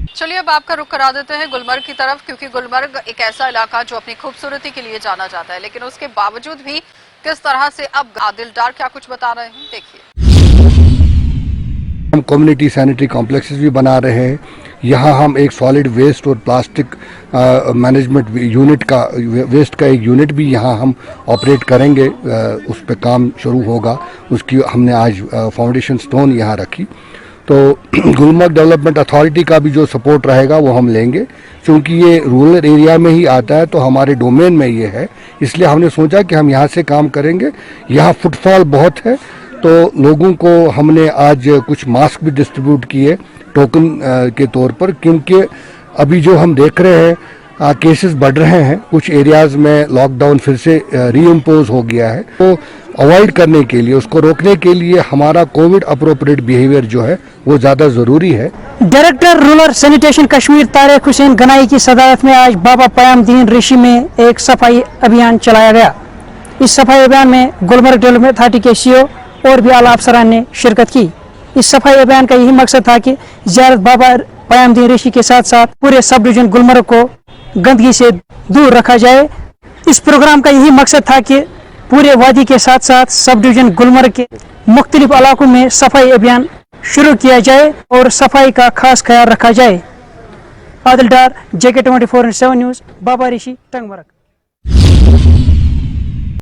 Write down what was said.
चलिए अब आपका रुख करा देते हैं गुलमर्ग की तरफ, क्योंकि गुलमर्ग एक ऐसा इलाका जो अपनी खूबसूरती के लिए जाना जाता है, लेकिन उसके बावजूद भी किस तरह से अब आदिल डार क्या कुछ बता रहे हैं, देखिए। हम कम्युनिटी सैनिटरी कॉम्प्लेक्सेस भी बना रहे हैं। यहाँ हम एक सॉलिड वेस्ट और प्लास्टिक मैनेजमेंट यूनिट का वेस्ट का एक यूनिट भी यहाँ हम ऑपरेट करेंगे। उस पर काम शुरू होगा, उसकी हमने आज फाउंडेशन स्टोन यहाँ रखी। तो गुलमर्ग डेवलपमेंट अथॉरिटी का भी जो सपोर्ट रहेगा वो हम लेंगे, क्योंकि ये रूरल एरिया में ही आता है, तो हमारे डोमेन में ये है, इसलिए हमने सोचा कि हम यहाँ से काम करेंगे। यहाँ फुटफॉल बहुत है, तो लोगों को हमने आज कुछ मास्क भी डिस्ट्रीब्यूट किए टोकन के तौर पर, क्योंकि अभी जो हम देख रहे हैं केसेस बढ़ रहे हैं, कुछ एरियाज में लॉकडाउन फिर से रीइम्पोज हो गया है। तो अवॉइड करने के लिए, उसको रोकने के लिए हमारा कोविड अप्रोप्रिएट बिहेवियर जो है वो ज़्यादा ज़रूरी है। Director rural sanitation Kashmir Tariq Hussain Ganai की सदारत में आज बाबा पयामदीन ऋषि में एक सफाई अभियान चलाया गया। इस सफाई अभियान में गुलमर्ग डेवलपमेंट अथॉरिटी के सीईओ और भी आला अफसरान ने शिरकत की। इस सफाई अभियान का यही मकसद था कि ज़ियारत बाबा पयामदीन ऋषि के साथ साथ पूरे सब डिवीजन गुलमर्ग को गंदगी से दूर रखा जाए। इस प्रोग्राम का यही मकसद था कि पूरे वादी के साथ साथ सब डिवीजन गुलमर्ग के मुख्तलिफ इलाकों में सफाई अभियान शुरू किया जाए और सफाई का खास ख्याल रखा जाए। आदिल डार, JK 24/7 न्यूज़, बाबा ऋषि, टंगमर्ग।